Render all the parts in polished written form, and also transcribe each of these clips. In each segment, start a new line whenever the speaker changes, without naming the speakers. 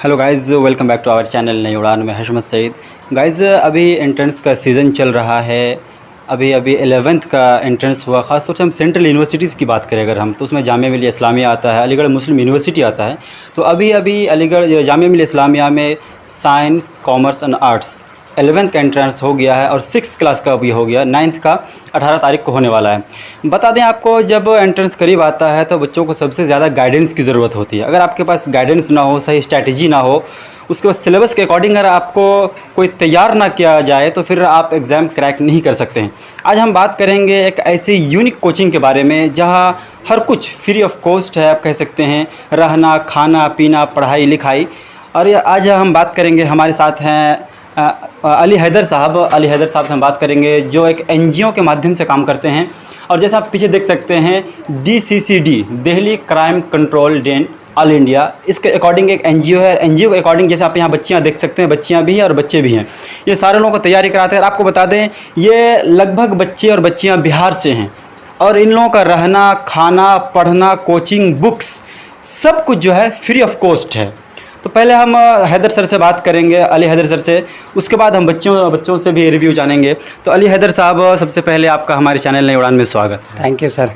Hello guys, welcome back to our channel Nai Udaan में Hashmat Saeed. Guys, अभी entrance का सीज़न चल रहा है। अभी 11th का एंट्रेंस हुआ। ख़ास तौर से हम सेंट्रल यूनिवर्सिटीज़ की बात करें अगर हम, तो उसमें जामिया मिलिया इस्लामिया आता है, अलीगढ़ मुस्लिम यूनिवर्सिटी आता है। तो अभी अलीगढ़ जामिया मिलिया इस्लामिया में science, commerce and arts 11th का एंट्रेंस हो गया है और 6th क्लास का भी हो गया। 9th का 18 तारीख को होने वाला है। बता दें आपको, जब एंट्रेंस करीब आता है तो बच्चों को सबसे ज़्यादा गाइडेंस की ज़रूरत होती है। अगर आपके पास गाइडेंस ना हो, सही स्ट्रैटेजी ना हो, उसके बाद सिलेबस के अकॉर्डिंग अगर आपको कोई तैयार ना किया जाए तो फिर आप एग्ज़ाम क्रैक नहीं कर सकते हैं। आज हम बात करेंगे एक ऐसी यूनिक कोचिंग के बारे में जहां हर कुछ फ्री ऑफ कॉस्ट है, आप कह सकते हैं। रहना, खाना पीना, पढ़ाई लिखाई। और ये आज हम बात करेंगे, हमारे साथ हैं अली हैदर साहब। अली हैदर साहब से हम बात करेंगे जो एक एनजीओ के माध्यम से काम करते हैं। और जैसा आप पीछे देख सकते हैं, DCCD, Delhi crime control den all India, इसके अकॉर्डिंग एक एनजीओ है। एनजीओ के अकॉर्डिंग जैसे आप यहाँ बच्चियाँ देख सकते हैं, बच्चियाँ भी हैं और बच्चे भी हैं। ये सारे लोगों को तैयारी कराते हैं। और आपको बता दें, ये लगभग बच्चे और बच्चियाँ बिहार से हैं और इन लोगों का रहना, खाना, पढ़ना, कोचिंग, बुक्स, सब कुछ जो है फ्री ऑफ कॉस्ट है। तो पहले हम हैदर सर से बात करेंगे, अली हैदर सर से। उसके बाद हम बच्चों से भी रिव्यू जानेंगे। तो अली हैदर साहब, सबसे पहले आपका हमारे चैनल नई उड़ान में स्वागत है।
Thank you sir.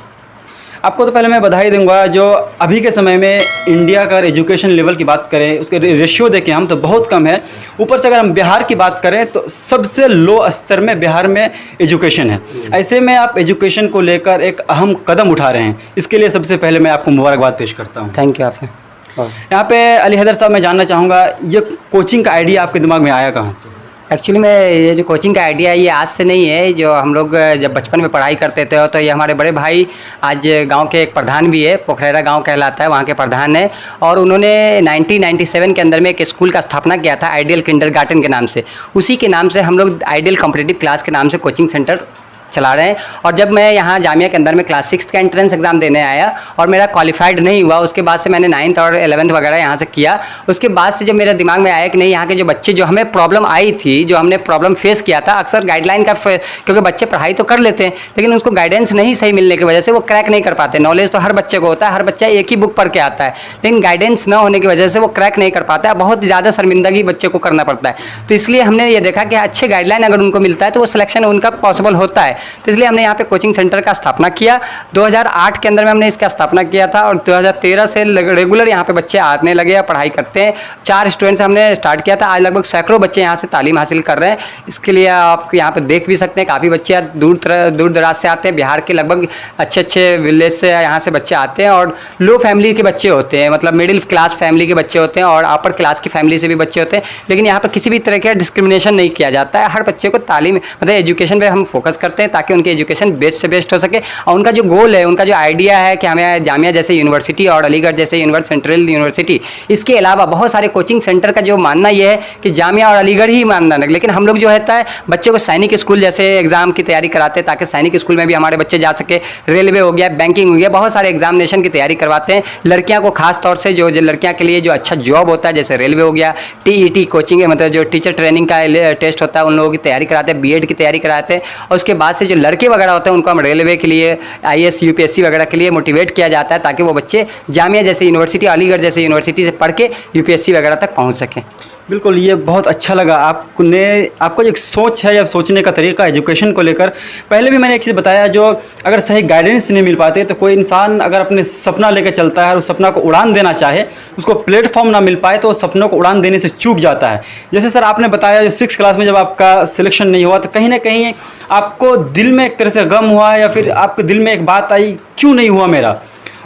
आपको तो पहले मैं बधाई दूंगा, जो अभी के समय में इंडिया का एजुकेशन लेवल की बात करें, उसके रेशियो देखें हम तो बहुत कम है। ऊपर से अगर हम बिहार की बात करें तो सबसे लो स्तर में बिहार में एजुकेशन है। ऐसे में आप एजुकेशन को लेकर एक अहम कदम उठा रहे हैं, इसके लिए सबसे पहले मैं आपको मुबारकबाद पेश करता हूँ।
थैंक यू आपने।
यहाँ पे अली हैदर साहब, मैं जानना चाहूँगा, ये कोचिंग का आइडिया आपके दिमाग में आया कहाँ से?
एक्चुअली में ये जो कोचिंग का आइडिया है, ये आज से नहीं है। जो हम लोग जब बचपन में पढ़ाई करते थे तो ये हमारे बड़े भाई आज गांव के एक प्रधान भी है, पोखरेरा गांव कहलाता है, वहाँ के प्रधान है। और उन्होंने 1997 के अंदर में एक स्कूल का स्थापना किया था, आइडियल किंडरगार्टन के नाम से। उसी के नाम से हम लोग आइडियल कॉम्पिटिटिव क्लास के नाम से कोचिंग सेंटर चला रहे हैं। और जब मैं यहाँ जामिया के अंदर में क्लास 6 का एंट्रेंस एग्ज़ाम देने आया और मेरा क्वालिफाइड नहीं हुआ, उसके बाद से मैंने 9th और 11th वगैरह यहाँ से किया। उसके बाद से जो मेरे दिमाग में आया कि नहीं, यहाँ के जो बच्चे, जो हमें प्रॉब्लम आई थी, जो हमने प्रॉब्लम फेस किया था, अक्सर गाइडलाइन का क्योंकि बच्चे पढ़ाई तो कर लेते हैं लेकिन उसको गाइडेंस नहीं सही मिलने की वजह से वो क्रैक नहीं कर पाते। नॉलेज तो हर बच्चे को होता है, हर बच्चा एक ही बुक पढ़ के आता है, लेकिन गाइडेंस न होने की वजह से वो क्रैक नहीं कर पाता है। बहुत ज़्यादा शर्मिंदगी बच्चे को करना पड़ता है। तो इसलिए हमने ये देखा कि अच्छे गाइडलाइन अगर उनको मिलता है तो वो सिलेक्शन उनका पॉसिबल होता है। तो इसलिए हमने यहाँ पे कोचिंग सेंटर का स्थापना किया। 2008 के अंदर में हमने इसका स्थापना किया था और 2013 से रेगुलर यहाँ पे बच्चे आने लगे या पढ़ाई करते हैं। 4 स्टूडेंट्स हमने स्टार्ट किया था। आज लगभग सैकड़ों बच्चे यहाँ से तालीम हासिल कर रहे हैं। इसके लिए आप यहाँ पे देख भी सकते हैं, काफ़ी बच्चे दूर दराज से आते हैं। बिहार के लगभग अच्छे विलेज से यहाँ से बच्चे आते हैं और लो फैमिली के बच्चे होते हैं, मतलब मिडिल क्लास फैमिली के बच्चे होते हैं और अपर क्लास की फैमिली से भी बच्चे होते हैं। लेकिन यहाँ पर किसी भी तरह का डिस्क्रिमिनेशन नहीं किया जाता है। हर बच्चे को तालीम, मतलब एजुकेशन पे हम फोकस करते हैं ताकि उनकी एजुकेशन बेस्ट से बेस्ट हो सके। और उनका जो गोल है, उनका जो आइडिया है कि हमें जामिया जैसे यूनिवर्सिटी और अलीगढ़ जैसे सेंट्रल यूनिवर्सिटी, इसके अलावा बहुत सारे कोचिंग सेंटर का जो मानना ये है कि जामिया और अलीगढ़ ही मानना है। लेकिन हम लोग जो होता है, बच्चों को सैनिक स्कूल जैसे एग्जाम की तैयारी कराते हैं ताकि सैनिक स्कूल में भी हमारे बच्चे जा सके। रेलवे हो गया, बैंकिंग हो गया, बहुत सारे एग्जामिनेशन की तैयारी करवाते हैं। लड़कियाँ को खास तौर से जो लड़कियाँ के लिए जो अच्छा जॉब होता है, जैसे रेलवे हो गया, TET कोचिंग है, मतलब जो टीचर ट्रेनिंग का टेस्ट होता है, उन लोगों की तैयारी कराते हैं। BEd की तैयारी कराते हैं। और उसके बाद से जो लड़के वगैरह होते हैं उनको हम रेलवे के लिए, IAS UPSC वगैरह के लिए मोटिवेट किया जाता है ताकि वो बच्चे जामिया जैसे यूनिवर्सिटी, अलीगढ़ जैसे यूनिवर्सिटी से पढ़ के UPSC वगैरह तक पहुंच सकें।
बिल्कुल, ये बहुत अच्छा लगा। आपका जो एक सोच है या सोचने का तरीका एजुकेशन को लेकर। पहले भी मैंने एक चीज़ बताया, जो अगर सही गाइडेंस नहीं मिल पाते तो कोई इंसान अगर अपने सपना लेकर चलता है और उस सपना को उड़ान देना चाहे, उसको प्लेटफॉर्म ना मिल पाए तो उस सपनों को उड़ान देने से चूक जाता है। जैसे सर आपने बताया, जो 6th क्लास में जब आपका सिलेक्शन नहीं हुआ तो कहीं ना कहीं आपको दिल में एक तरह से गम हुआ या फिर आपके दिल में एक बात आई, क्यों नहीं हुआ मेरा।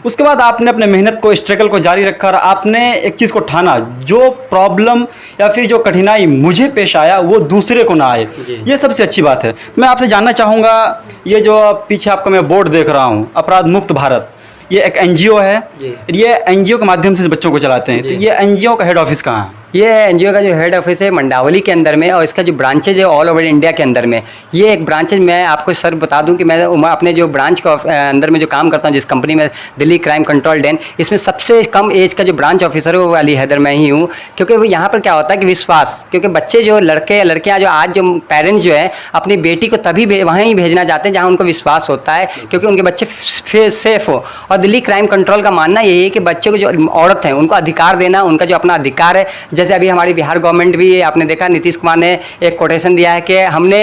उसके बाद आपने अपने मेहनत को, स्ट्रगल को जारी रखा और आपने एक चीज़ को ठाना, जो प्रॉब्लम या फिर जो कठिनाई मुझे पेश आया वो दूसरे को ना आए। ये सबसे अच्छी बात है। मैं आपसे जानना चाहूँगा, ये जो पीछे आपका मैं बोर्ड देख रहा हूँ, अपराध मुक्त भारत, ये एक NGO है। ये NGO के माध्यम से बच्चों को चलाते हैं। तो ये NGO का हेड ऑफिस कहाँ है?
ये एनजीओ का जो हेड ऑफिस है मंडावली के अंदर में, और इसका जो ब्रांचेज है ऑल ओवर इंडिया के अंदर में। ये एक ब्रांचेज, मैं आपको सर बता दूं कि मैं अपने जो ब्रांच के अंदर में जो काम करता हूं, जिस कंपनी में, दिल्ली क्राइम कंट्रोल डेन, इसमें सबसे कम एज का जो ब्रांच ऑफिसर है वो अली हैदर मैं ही हूँ। क्योंकि वो यहाँ पर क्या होता है कि विश्वास, क्योंकि बच्चे जो लड़के या लड़कियाँ जो आज जो पेरेंट्स जो है अपनी बेटी को तभी वहीं भेजना चाहते हैं जहाँ उनको विश्वास होता है, क्योंकि उनके बच्चे सेफ हो। और और दिल्ली क्राइम कंट्रोल का मानना यही है कि बच्चों को जो औरत हैं उनको अधिकार देना, उनका जो अपना अधिकार है, जैसे अभी हमारी बिहार गवर्नमेंट भी, आपने देखा नीतीश कुमार ने एक कोटेशन दिया है कि हमने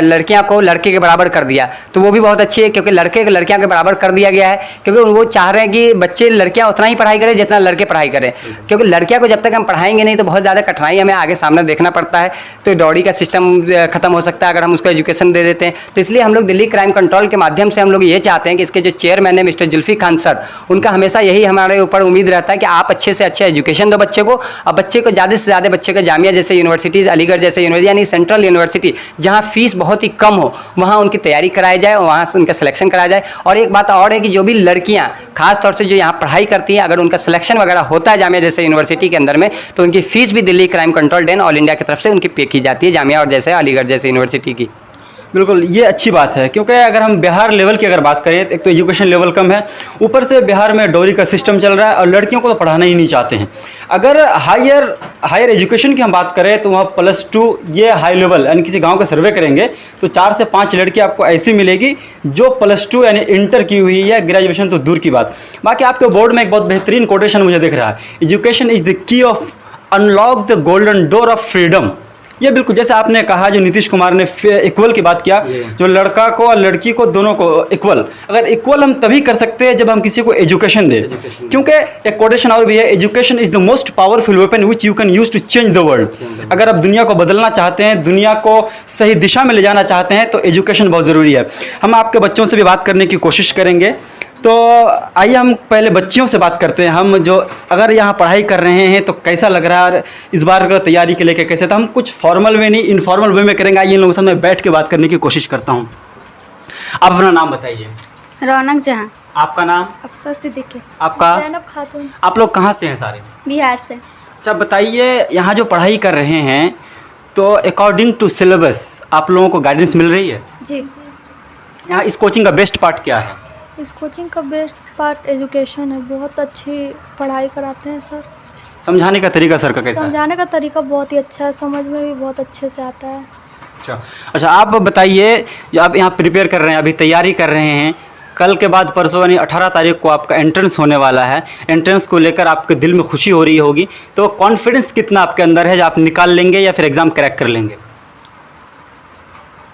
लड़कियां को लड़के के बराबर कर दिया, तो वो भी बहुत अच्छी है क्योंकि लड़के को लड़कियां के बराबर कर दिया गया है, क्योंकि वो चाह रहे हैं कि बच्चे लड़कियां उतना ही पढ़ाई करें जितना लड़के पढ़ाई करें, क्योंकि लड़कियां को जब तक हम पढ़ाएंगे नहीं तो बहुत ज़्यादा कठिनाई हमें आगे सामने देखना पड़ता है, तो डॉडी का सिस्टम खत्म हो सकता है अगर हम उसको एजुकेशन दे देते हैं। तो इसलिए हम लोग दिल्ली क्राइम कंट्रोल के माध्यम से हम लोग ये चाहते हैं कि इसके जो चेयरमैन है मिस्टर जुल्फी खान सर, उनका हमेशा यही हमारे ऊपर उम्मीद रहता है कि आप अच्छे से अच्छे एजुकेशन दो बच्चे को, और बच्चे को ज़्यादा से ज़्यादा बच्चे को जामिया जैसे यूनिवर्सिटीज़, अलीगढ़ जैसे यूनिवर्सिटी यानी सेंट्रल यूनिवर्सिटी जहाँ फीस बहुत ही कम हो वहाँ उनकी तैयारी कराई जाए और वहाँ से उनका सिलेक्शन कराया जाए। और एक बात और है कि जो भी लड़कियाँ खास तौर से जो यहाँ पढ़ाई करती हैं, अगर उनका सिलेक्शन वगैरह होता है जामिया जैसे यूनिवर्सिटी के अंदर में, तो उनकी फीस भी Delhi crime control den all India की तरफ से उनकी पे की जाती है, जामिया और जैसे अलीगढ़ जैसे यूनिवर्सिटी की।
बिल्कुल, ये अच्छी बात है क्योंकि अगर हम बिहार लेवल की अगर बात करें, एक तो एजुकेशन लेवल कम है, ऊपर से बिहार में डोरी का सिस्टम चल रहा है और लड़कियों को तो पढ़ाना ही नहीं चाहते हैं। अगर हायर एजुकेशन की हम बात करें तो वहाँ +2 ये हाई लेवल, यानी किसी गांव का सर्वे करेंगे तो 4 से 5 लड़की आपको ऐसी मिलेगी जो +2 यानी इंटर की हुई है, ग्रेजुएशन तो दूर की बात। बाकी आपके बोर्ड में एक बहुत बेहतरीन कोटेशन मुझे दिख रहा है, education is the key of unlock the golden door of freedom. ये बिल्कुल जैसे आपने कहा, जो नीतीश कुमार ने इक्वल की बात किया, जो लड़का को और लड़की को दोनों को इक्वल, अगर इक्वल हम तभी कर सकते हैं जब हम किसी को एजुकेशन दें, क्योंकि एक कोटेशन और भी है, education is the most powerful weapon which you can use to change the world. अगर आप दुनिया को बदलना चाहते हैं, दुनिया को सही दिशा में ले जाना चाहते हैं तो एजुकेशन बहुत ज़रूरी है। हम आपके बच्चों से भी बात करने की कोशिश करेंगे, तो आइए हम पहले बच्चियों से बात करते हैं। हम जो अगर यहाँ पढ़ाई कर रहे हैं तो कैसा लग रहा है, और इस बार का तैयारी के लेके कैसे, तो हम कुछ फॉर्मल वे नहीं इनफॉर्मल वे में करेंगे। आइए इन लोगों से मैं बैठ के बात करने की कोशिश करता हूँ। आप अपना नाम बताइए।
रौनक जहाँ।
आपका नाम?
अफसर सिद्दीकी।
आपका?
ज़ैनब खातून।
आप लोग कहाँ से हैं सारे?
बिहार से।
अच्छा बताइए, यहाँ जो पढ़ाई कर रहे हैं तो अकॉर्डिंग टू सिलेबस आप लोगों को गाइडेंस मिल रही है?
जी।
यहाँ इस कोचिंग का बेस्ट पार्ट क्या है?
इस कोचिंग का बेस्ट पार्ट एजुकेशन है, बहुत अच्छी पढ़ाई कराते हैं सर।
समझाने का तरीका सर का कैसा है?
समझाने का तरीका बहुत ही अच्छा है, समझ में भी बहुत अच्छे से आता है।
अच्छा आप बताइए, जो आप यहाँ प्रिपेयर कर रहे हैं, अभी तैयारी कर रहे हैं, कल के बाद परसों यानी 18 तारीख को आपका एंट्रेंस होने वाला है, एंट्रेंस को लेकर आपके दिल में खुशी हो रही होगी, तो कॉन्फिडेंस कितना आपके अंदर है जो आप निकाल लेंगे या फिर एग्ज़ाम क्रैक कर लेंगे?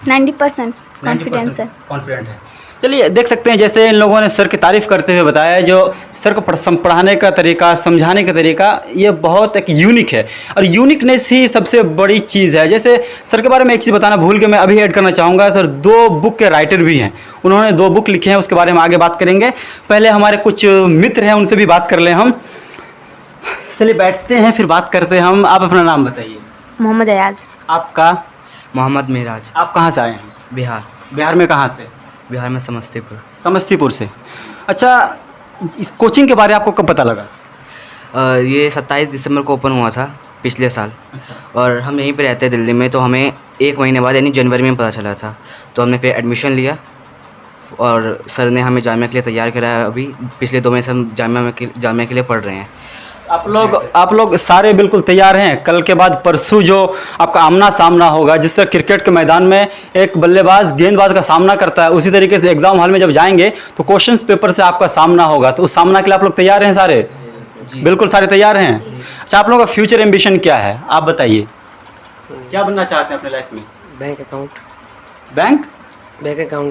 90% कॉन्फिडेंस है।
कॉन्फिडेंट है। चलिए देख सकते हैं, जैसे इन लोगों ने सर की तारीफ़ करते हुए बताया, जो सर को पढ़ाने का तरीका, समझाने का तरीका, ये बहुत एक यूनिक है और यूनिकनेस ही सबसे बड़ी चीज़ है। जैसे सर के बारे में एक चीज़ बताना भूल के मैं अभी ऐड करना चाहूँगा, सर 2 बुक के राइटर भी हैं, उन्होंने 2 बुक लिखे हैं, उसके बारे में आगे बात करेंगे। पहले हमारे कुछ मित्र हैं, उनसे भी बात कर लें हम। चलिए बैठते हैं, फिर बात करते हैं हम। आप अपना नाम बताइए।
मोहम्मद अयाज।
आपका?
मोहम्मद मेराज।
आप कहाँ से आए हैं?
बिहार।
बिहार में कहाँ से?
बिहार में समस्तीपुर।
समस्तीपुर से। अच्छा, इस कोचिंग के बारे में आपको कब पता लगा?
ये 27 दिसंबर को ओपन हुआ था पिछले साल। और हम यहीं पे रहते हैं दिल्ली में, तो हमें 1 महीने बाद यानी जनवरी में पता चला था, तो हमने फिर एडमिशन लिया और सर ने हमें जामिया के लिए तैयार कराया। अभी पिछले 2 महीने से हम जामिया के लिए पढ़ रहे हैं।
आप लोग सारे बिल्कुल तैयार हैं? कल के बाद परसों जो आपका आमना सामना होगा, जिस तरह क्रिकेट के मैदान में एक बल्लेबाज गेंदबाज का सामना करता है, उसी तरीके से एग्जाम हॉल में जब जाएंगे तो क्वेश्चंस पेपर से आपका सामना होगा, तो उस सामना के लिए आप लोग तैयार हैं सारे? बिल्कुल सारे तैयार हैं। अच्छा, आप लोगों का फ्यूचर एम्बिशन क्या है, आप बताइए, क्या बनना चाहते हैं अपने लाइफ में?
बैंक अकाउंट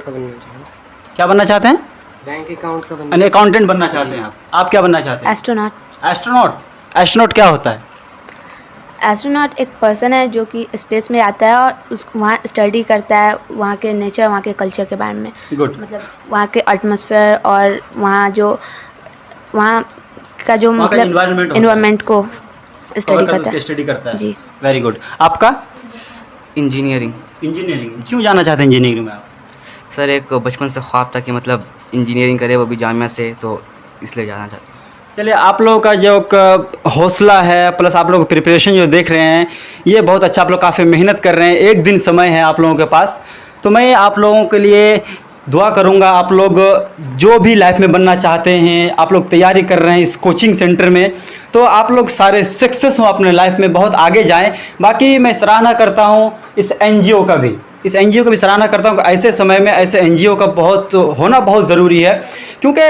का बनना चाहूँ।
क्या बनना चाहते हैं?
बैंक अकाउंट का बनना।
अकाउंटेंट बनना चाहते हैं आप क्या बनना चाहते हैं? एस्ट्रोनॉट क्या होता है?
एस्ट्रोनॉट एक पर्सन है जो कि स्पेस में आता है और उस वहाँ स्टडी करता है, वहाँ के नेचर, वहाँ के कल्चर के बारे में।
गुड।
मतलब वहाँ के एटमॉस्फेयर और वहाँ का जो मतलब इन्वायरमेंट को
स्टडी करता है जी। Very good. आपका?
इंजीनियरिंग।
क्यों जाना चाहते हैं इंजीनियरिंग में आप?
सर एक बचपन से ख्वाब था कि मतलब इंजीनियरिंग करे, वो भी जामिया से, तो इसलिए जाना चाहते हैं।
चलिए, आप लोगों का जो हौसला है प्लस आप लोग प्रिपरेशन जो देख रहे हैं, ये बहुत अच्छा, आप लोग काफ़ी मेहनत कर रहे हैं, 1 दिन समय है आप लोगों के पास, तो मैं आप लोगों के लिए दुआ करूंगा। आप लोग जो भी लाइफ में बनना चाहते हैं, आप लोग तैयारी कर रहे हैं इस कोचिंग सेंटर में, तो आप लोग सारे सक्सेस हो अपने लाइफ में, बहुत आगे जाएं। बाकी मैं सराहना करता हूं इस NGO का भी, इस एनजीओ की भी सराहना करता हूँ कि ऐसे समय में ऐसे एनजीओ का होना बहुत ज़रूरी है, क्योंकि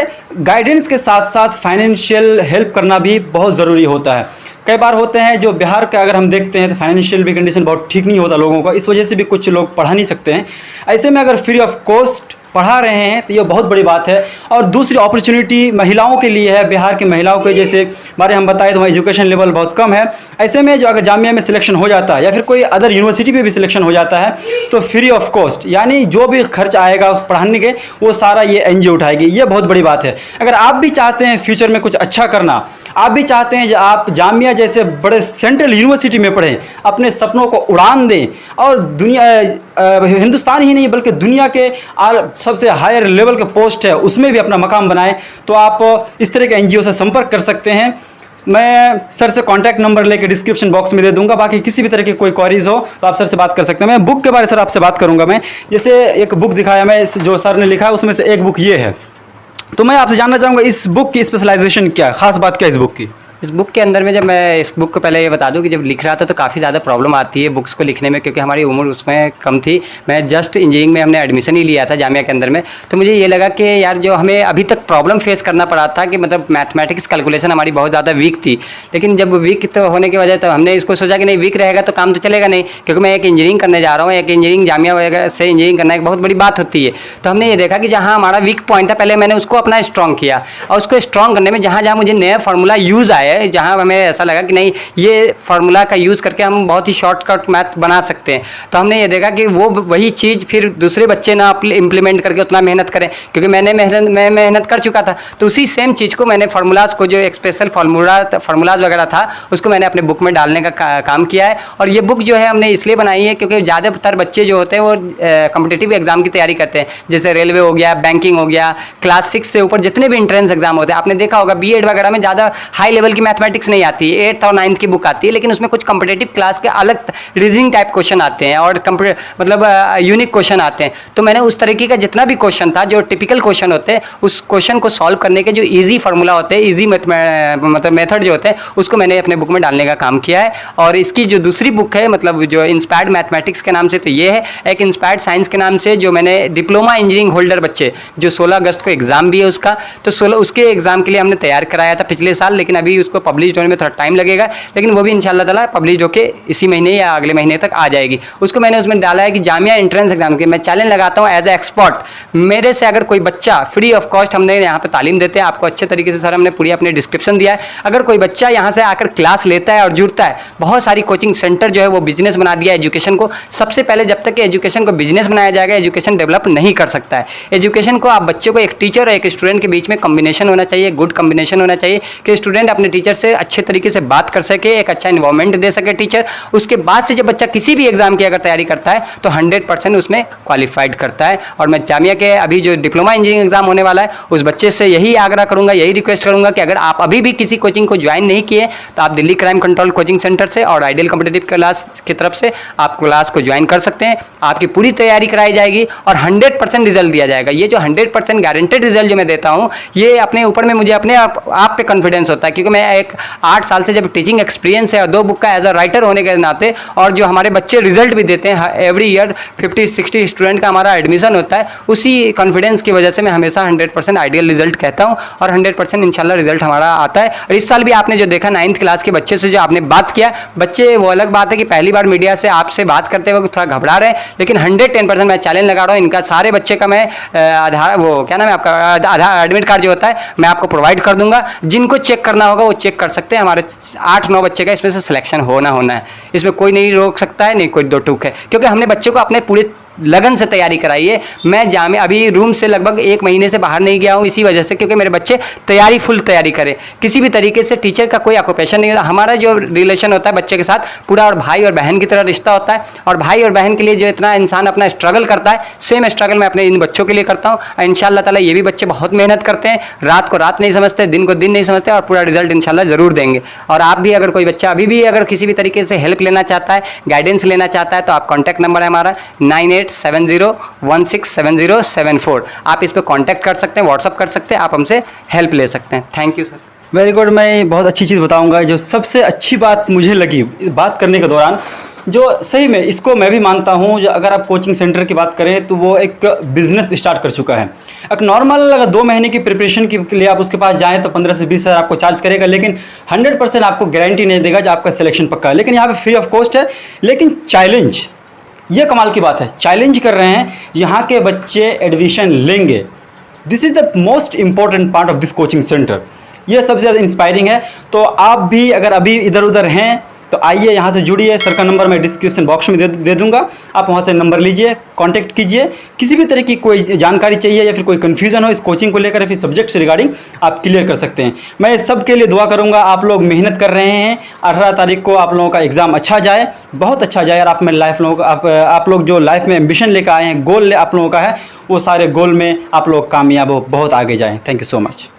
गाइडेंस के साथ साथ फाइनेंशियल हेल्प करना भी बहुत ज़रूरी होता है। कई बार होते हैं जो बिहार का अगर हम देखते हैं तो फाइनेंशियल भी कंडीशन बहुत ठीक नहीं होता लोगों का, इस वजह से भी कुछ लोग पढ़ा नहीं सकते हैं। ऐसे में अगर फ्री ऑफ कॉस्ट पढ़ा रहे हैं तो ये बहुत बड़ी बात है। और दूसरी अपॉर्चुनिटी महिलाओं के लिए है, बिहार की महिलाओं के जैसे बारे हम बताएं तो वहाँ एजुकेशन लेवल बहुत कम है। ऐसे में जो अगर जामिया में सिलेक्शन हो जाता है या फिर कोई अदर यूनिवर्सिटी में भी सिलेक्शन हो जाता है तो फ्री ऑफ कॉस्ट, यानी जो भी खर्च आएगा उस पढ़ाने के वो सारा ये एनजीओ उठाएगी। ये बहुत बड़ी बात है। अगर आप भी चाहते हैं फ्यूचर में कुछ अच्छा करना, आप भी चाहते हैं कि आप जामिया जैसे बड़े सेंट्रल यूनिवर्सिटी में पढ़ें, अपने सपनों को उड़ान दें और हिंदुस्तान ही नहीं बल्कि दुनिया के सबसे हायर लेवल के पोस्ट है उसमें भी अपना मकाम बनाएं, तो आप इस तरह के एनजीओ से संपर्क कर सकते हैं। मैं सर से कांटेक्ट नंबर लेके डिस्क्रिप्शन बॉक्स में दे दूंगा। बाकी किसी भी तरह की कोई क्वारीज हो तो आप सर से बात कर सकते हैं। मैं बुक के बारे में सर आपसे बात करूंगा। मैं जैसे एक बुक दिखाया मैं, जो सर ने लिखा है उसमें से एक बुक ये है, तो मैं आपसे जानना चाहूँगा इस बुक की स्पेशलाइजेशन क्या, खास बात क्या है इस बुक की?
इस बुक के अंदर में जब मैं इस बुक को पहले ये बता दूं कि जब लिख रहा था तो काफ़ी ज़्यादा प्रॉब्लम आती है बुक्स को लिखने में, क्योंकि हमारी उम्र उसमें कम थी। मैं जस्ट इंजीनियरिंग में हमने एडमिशन ही लिया था जामिया के अंदर में, तो मुझे ये लगा कि यार जो हमें अभी तक प्रॉब्लम फेस करना पड़ा था कि मतलब मैथमेटिक्स कैलकुलेशन हमारी बहुत ज़्यादा वीक थी। लेकिन जब वीक तो होने की वजह तो हमने इसको सोचा कि नहीं वीक रहेगा तो काम तो चलेगा नहीं, क्योंकि मैं एक इंजीनियरिंग करने जा रहा हूँ, एक इंजीनियरिंग जामिया वगैरह से इंजीनियरिंग करना एक बहुत बड़ी बात होती है। तो हमने ये देखा कि जहाँ हमारा वीक पॉइंट था पहले मैंने उसको अपना स्ट्रॉन्ग किया, और उसको स्ट्रॉन्ग करने में जहाँ जहाँ मुझे नया फार्मूला यूज़ आया है, जहाँ हमें ऐसा लगा कि नहीं ये फार्मूला का यूज़ करके हम बहुत ही शॉर्टकट मैथ बना सकते हैं, तो हमने ये देखा कि वो वही चीज़ फिर दूसरे बच्चे ना इम्प्लीमेंट करके उतना मेहनत करें, क्योंकि मैं मेहनत कर चुका था। तो उसी सेम चीज़ को मैंने फार्मूलाज को, जो एक स्पेशल फार्मूलाज वगैरह था उसको मैंने अपने बुक में डालने का काम किया है। और ये बुक जो है हमने इसलिए बनाई है क्योंकि ज़्यादातर बच्चे जो होते हैं वो कॉम्पिटिटिव एग्जाम की तैयारी करते हैं, जैसे रेलवे हो गया, बैंकिंग हो गया, क्लास 6 से ऊपर जितने भी इंट्रेंस एग्जाम होते हैं। आपने देखा होगा बीएड वगैरह में ज़्यादा हाई लेवल की मैथमेटिक्स नहीं आती, 8th और 9th की बुक आती है, लेकिन उसमें कुछ कॉम्पिटिटिव क्लास के अलग रीजनिंग टाइप क्वेश्चन आते हैं और मतलब यूनिक क्वेश्चन आते हैं। तो मैंने उस तरीके का जितना भी क्वेश्चन था जो टिपिकल क्वेश्चन होते हैं, उस क्वेश्चन को सॉल्व करने के जो ईजी फार्मूला होते हैं, ईजी मतलब मेथड जो होते हैं, उसको मैंने अपने बुक में डालने का काम किया है। और इसकी जो दूसरी बुक है, मतलब जो इंस्पायर्ड मैथमेटिक्स के नाम से, तो ये है। एक इंस्पायर्ड साइंस के नाम से जो मैंने डिप्लोमा इंजीनियरिंग होल्डर बच्चे, जो 16 अगस्त को एग्जाम भी है उसका, तो 16 उसके एग्जाम के लिए हमने तैयार कराया था पिछले साल, लेकिन अभी उसको पब्लिश होने में थोड़ा टाइम लगेगा, लेकिन वो भी इंशाल्लाह ताला पब्लिश होके इसी महीने या अगले महीने तक आ जाएगी। उसको मैंने उसमें डाला है कि जामिया एंट्रेंस एग्जाम के मैं चैलेंज लगाता हूँ एज ए एक्सपर्ट, मेरे से अगर कोई बच्चा फ्री ऑफ कॉस्ट, हमने यहाँ पे तालीम देते हैं आपको अच्छे तरीके से, सर हमने पूरी अपने डिस्क्रिप्शन दिया है, अगर कोई बच्चा यहाँ से आकर क्लास लेता है और जुड़ता है, बहुत सारी कोचिंग सेंटर जो है वो बिजनेस बना दिया है एजुकेशन को। सबसे पहले जब तक एजुकेशन को बिजनेस बनाया जाएगा, एजुकेशन डेवलप नहीं कर सकता है। एजुकेशन को आप बच्चे को एक टीचर और एक स्टूडेंट के बीच में कॉम्बिनेशन होना चाहिए, गुड कॉम्बिनेशन होना चाहिए कि स्टूडेंट अपने टीचर से अच्छे तरीके से बात कर सके, एक अच्छा इन्वायरमेंट दे सके टीचर। उसके बाद से जब बच्चा किसी भी एग्जाम की अगर तैयारी करता है तो 100% उसमें क्वालिफाइड करता है। और मैं जामिया के अभी जो डिप्लोमा इंजीनियरिंग एग्जाम होने वाला है, उस बच्चे से यही आग्रह करूंगा, यही रिक्वेस्ट करूंगा कि अगर आप अभी भी किसी कोचिंग को ज्वाइन नहीं किए तो आप Delhi crime control coaching centre से और आइडियल कॉम्पिटिटिव क्लास की तरफ से आप क्लास को ज्वाइन कर सकते हैं। आपकी पूरी तैयारी कराई जाएगी और 100% रिजल्ट दिया जाएगा। ये जो 100% गारंटेड रिजल्ट जो मैं देता हूँ, ये अपने ऊपर में मुझे अपने आप पे कॉन्फिडेंस होता है, क्योंकि मैं एक 8 साल से जब टीचिंग एक्सपीरियंस है और 2 बुक का एज अ राइटर होने के नाते, और जो हमारे बच्चे रिजल्ट भी देते हैं एवरी ईयर 50-60 स्टूडेंट का हमारा एडमिशन होता है, उसी कॉन्फिडेंस की वजह से मैं हमेशा 100% आइडियल रिजल्ट कहता हूँ और 100% इंशाल्लाह रिजल्ट हमारा आता है। और इस साल भी आपने जो देखा 9th क्लास के बच्चे से जो आपने बात किया, बच्चे वो अलग बात है कि पहली बार मीडिया से आपसे बात करते वक्त थोड़ा घबरा रहे हैं, लेकिन 110% मैं चैलेंज लगा रहा हूँ, इनका सारे बच्चे का मैं आधार, वो क्या नाम है आपका, आधार एडमिट कार्ड जो होता है मैं आपको प्रोवाइड कर दूंगा। जिनको चेक करना होगा वो चेक कर सकते हैं। हमारे 8-9 बच्चे का इसमें से सिलेक्शन होना है, इसमें कोई नहीं रोक सकता है, नहीं कोई दो टूक है, क्योंकि हमने बच्चों को अपने पूरे लगन से तैयारी कराई है। मैं जामिया अभी रूम से लगभग 1 महीने से बाहर नहीं गया हूँ इसी वजह से, क्योंकि मेरे बच्चे फुल तैयारी करें। किसी भी तरीके से टीचर का कोई ऑक्यूपेशन नहीं होता। हमारा जो रिलेशन होता है बच्चे के साथ पूरा और भाई और बहन की तरह रिश्ता होता है, और भाई और बहन के लिए जो इतना इंसान अपना स्ट्रगल करता है, सेम स्ट्रगल मैं अपने इन बच्चों के लिए करता हूँ। इंशाल्लाह ताला ये भी बच्चे बहुत मेहनत करते हैं, रात को रात नहीं समझते, दिन को दिन नहीं समझते, और पूरा रिजल्ट इंशाल्लाह ज़रूर देंगे। और आप भी अगर कोई बच्चा अभी भी अगर किसी भी तरीके से हेल्प लेना चाहता है, गाइडेंस लेना चाहता है, तो आप कॉन्टैक्ट नंबर है हमारा 9870167074। आप इस पर कांटेक्ट कर सकते हैं, व्हाट्सअप कर सकते हैं, आप हमसे हेल्प ले सकते हैं। Thank you sir.
Very good. मैं बहुत अच्छी चीज़ बताऊंगा। जो सबसे अच्छी बात मुझे लगी बात करने के दौरान, जो सही में इसको मैं भी मानता हूँ, जो अगर आप कोचिंग सेंटर की बात करें तो वो एक बिजनेस स्टार्ट कर चुका है। एक नॉर्मल अगर 2 महीने की प्रिपरेशन के लिए आप उसके पास जाएँ तो 15 से 20 हज़ार आपको चार्ज करेगा, लेकिन 100% आपको गारंटी नहीं देगा कि आपका सिलेक्शन पक्का है। लेकिन यहाँ पे फ्री ऑफ कॉस्ट है, लेकिन चैलेंज, ये कमाल की बात है, चैलेंज कर रहे हैं, यहाँ के बच्चे एडमिशन लेंगे। This is the most important part of this coaching centre. ये सबसे ज़्यादा इंस्पायरिंग है। तो आप भी अगर अभी इधर उधर हैं तो आइए, यहाँ से जुड़िए। सर का नंबर मैं डिस्क्रिप्शन बॉक्स में दे दूँगा, आप वहाँ से नंबर लीजिए, कांटेक्ट कीजिए। किसी भी तरह की कोई जानकारी चाहिए या फिर कोई कन्फ्यूज़न हो इस कोचिंग को लेकर या फिर सब्जेक्ट से रिगार्डिंग, आप क्लियर कर सकते हैं। मैं सब के लिए दुआ करूँगा। आप लोग मेहनत कर रहे हैं, 18 तारीख को आप लोगों का एग्ज़ाम अच्छा जाए, बहुत अच्छा जाए, और आप में लाइफ लोगों आप लोग जो लाइफ में एम्बिशन लेकर आए हैं, गोल आप लोगों का है, वो सारे गोल में आप लोग कामयाब हो, बहुत आगे जाएँ। Thank you so much.